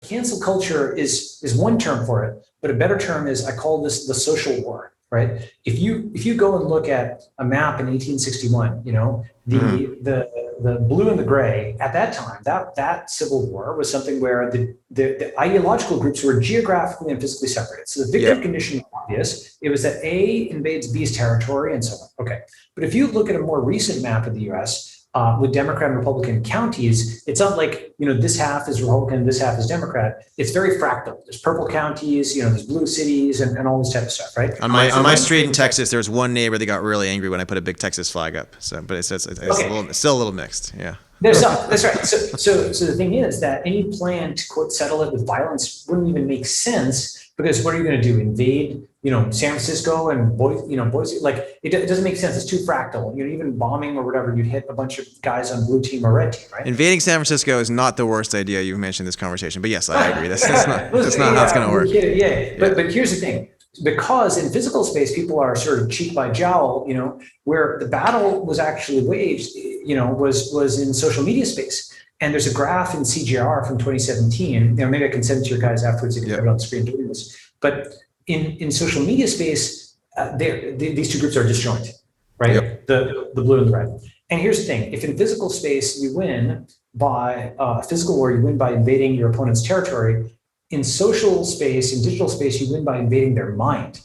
cancel culture is one term for it, but a better term is, I call this the social war, right? If you go and look at a map in 1861, the blue and the gray at that time, that civil war was something where the ideological groups were geographically and physically separated. So the victim condition was obvious. It was that A invades B's territory and so on. Okay. But if you look at a more recent map of the US, with Democrat and Republican counties, it's not like, this half is Republican, this half is Democrat. It's very fractal. There's purple counties, there's blue cities and all this type of stuff, right? On my street in Texas, there's one neighbor that got really angry when I put a big Texas flag up. So, but it's still a little mixed. Yeah. That's right. So the thing is that any plan to quote settle it with violence wouldn't even make sense, because what are you going to do? Invade, San Francisco and Boise? Like it doesn't make sense. It's too fractal. Even bombing or whatever, you'd hit a bunch of guys on blue team or red team, right? Invading San Francisco is not the worst idea you've mentioned in this conversation. But yes, I agree. That's not how it's going to work. Yeah. But here's the thing. Because in physical space, people are sort of cheek by jowl, where the battle was actually waged, was in social media space. And there's a graph in CGR from 2017. Maybe I can send it to your guys afterwards if you have it on the screen doing this. But in social media space, these two groups are disjoint, right? Yep. The blue and the red. And here's the thing: if in physical space you win by physical war, you win by invading your opponent's territory. In social space, in digital space, you win by invading their mind.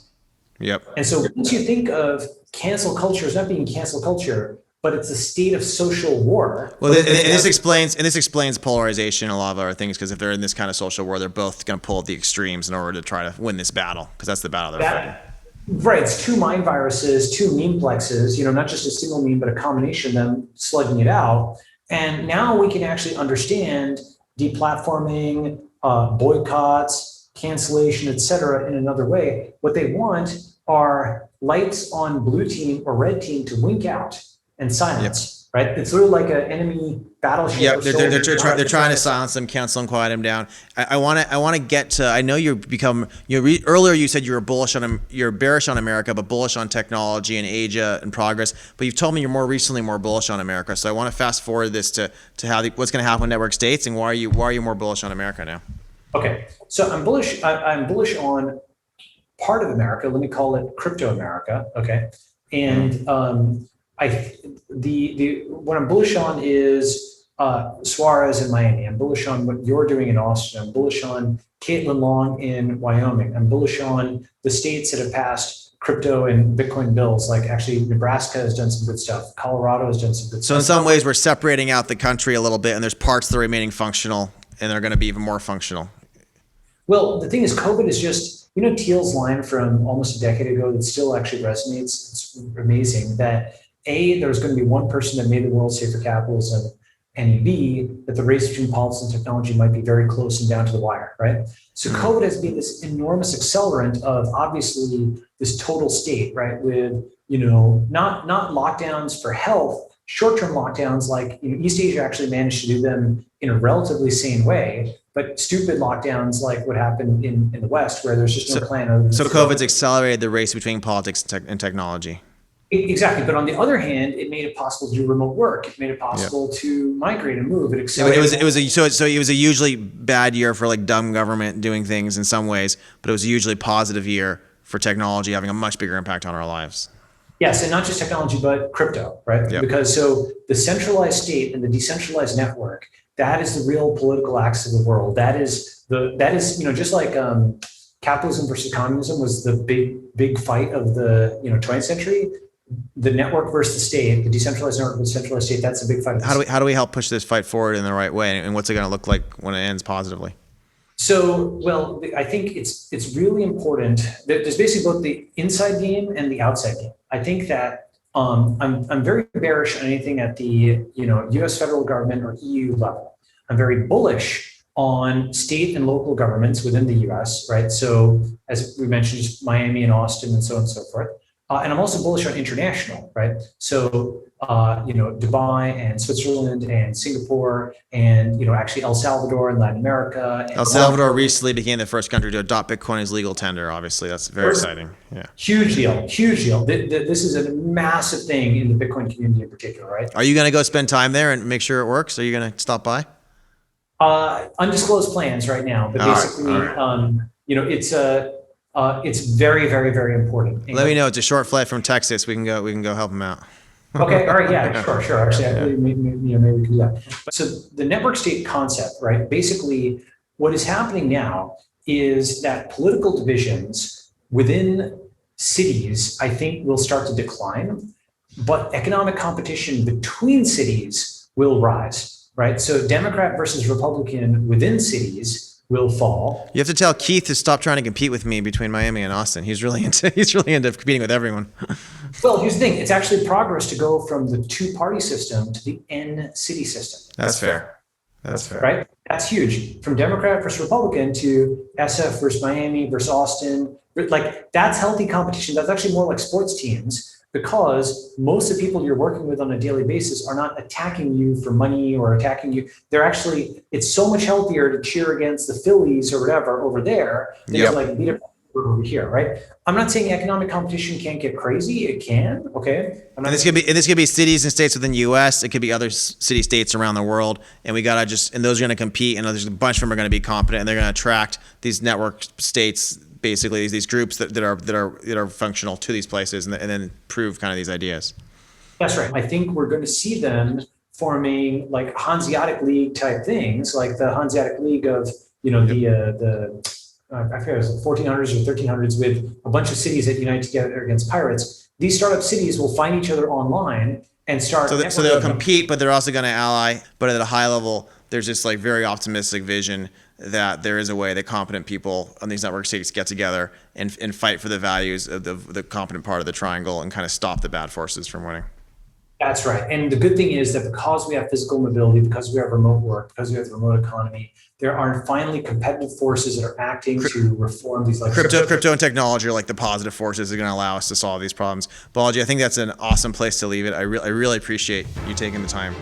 Yep. And so once you think of cancel culture as not being cancel culture, but it's a state of social war. Well, this explains polarization in a lot of other things, because if they're in this kind of social war, they're both going to pull at the extremes in order to try to win this battle, because that's the battle they're fighting. Right. It's two mind viruses, two meme plexes, not just a single meme, but a combination of them slugging it out. And now we can actually understand deplatforming, boycotts, cancellation, et cetera, in another way. What they want are lights on blue team or red team to wink out and silence. Yep. Right? It's sort of like an enemy battleship. Yeah, they're trying to silence them, cancel them, quiet them down. I want to get to. I know earlier you said you're bearish on America, but bullish on technology and Asia and progress. But you've told me you're more recently more bullish on America. So I want to fast forward this to how what's going to happen with network states, and why are you more bullish on America now? Okay, so I'm bullish. I'm bullish on part of America. Let me call it crypto America. Okay, and what I'm bullish on is Suarez in Miami. I'm bullish on what you're doing in Austin. I'm bullish on Caitlin Long in Wyoming. I'm bullish on the states that have passed crypto and Bitcoin bills. Like actually, Nebraska has done some good stuff. Colorado has done some good stuff. So in some ways, we're separating out the country a little bit, and there's parts that are remaining functional, and they're going to be even more functional. Well, the thing is, COVID is just, Thiel's line from almost a decade ago that still actually resonates. It's amazing that A, there was going to be one person that made the world safe for capitalism, and B, that the race between politics and technology might be very close and down to the wire, right? So COVID has been this enormous accelerant of obviously this total state, right? With, not lockdowns for health, short-term lockdowns, like East Asia actually managed to do them in a relatively sane way, but stupid lockdowns like what happened in the West, where there's just no plan. So COVID's accelerated the race between politics and technology. Exactly. But on the other hand, it made it possible to do remote work. It made it possible to migrate and move. It accelerated. It was a usually bad year for like dumb government doing things in some ways, but it was a usually positive year for technology having a much bigger impact on our lives. Yes, and not just technology, but crypto, right? Yep. Because so the centralized state and the decentralized network, that is the real political axis of the world. That is just like capitalism versus communism was the big fight of the 20th century. The network versus the state, the decentralized network versus the centralized state, that's a big fight. How do we help push this fight forward in the right way, and what's it going to look like when it ends positively? So, well, I think it's really important. There's basically both the inside game and the outside game. I think that I'm very bearish on anything at the U.S. federal government or EU level. I'm very bullish on state and local governments within the U.S. Right. So as we mentioned, just Miami and Austin and so on and so forth. And I'm also bullish on international, right? So, Dubai and Switzerland and Singapore and, actually El Salvador and Latin America. And El Salvador recently became the first country to adopt Bitcoin as legal tender. Obviously, that's very exciting. Yeah. Huge deal. This is a massive thing in the Bitcoin community in particular, right? Are you going to go spend time there and make sure it works? Are you going to stop by? Undisclosed plans right now, but All right, basically, all right. it's very, very, very important. Let me know. It's a short flight from Texas. We can go help them out. Okay, all right, yeah, sure, sure. Actually, I believe maybe we can do that. So the network state concept, right? Basically, what is happening now is that political divisions within cities, I think, will start to decline, but economic competition between cities will rise, right? So Democrat versus Republican within cities will fall. You have to tell Keith to stop trying to compete with me between Miami and Austin. He's really into competing with everyone. Well, here's the thing. It's actually progress to go from the two-party system to the N-city system. That's fair. That's fair. Right? That's huge. From Democrat versus Republican to SF versus Miami versus Austin. Like, that's healthy competition. That's actually more like sports teams, because most of the people you're working with on a daily basis are not attacking you for money or attacking you. They're actually, it's so much healthier to cheer against the Phillies or whatever over there than to like beat up over here, right? I'm not saying economic competition can't get crazy. It can, okay? And this could be cities and states within the U.S. It could be other city states around the world, and we gotta and those are gonna compete, and there's a bunch of them are gonna be competent, and they're gonna attract these network states, basically these groups that are functional to these places, and then prove kind of these ideas. That's right. I think we're going to see them forming like Hanseatic League type things, like the Hanseatic League of I forget, it was the 1400s or 1300s, with a bunch of cities that unite together against pirates. These startup cities will find each other online and start. So they'll compete, but they're also going to ally. But at a high level, there's this like very optimistic vision that there is a way that competent people on these network states get together and fight for the values of the competent part of the triangle and kind of stop the bad forces from winning. That's right. And the good thing is that because we have physical mobility, because we have remote work, because we have the remote economy, there are finally competitive forces that are acting to reform these, like crypto and technology are like the positive forces that are going to allow us to solve these problems. Balaji, I think that's an awesome place to leave it. I really appreciate you taking the time.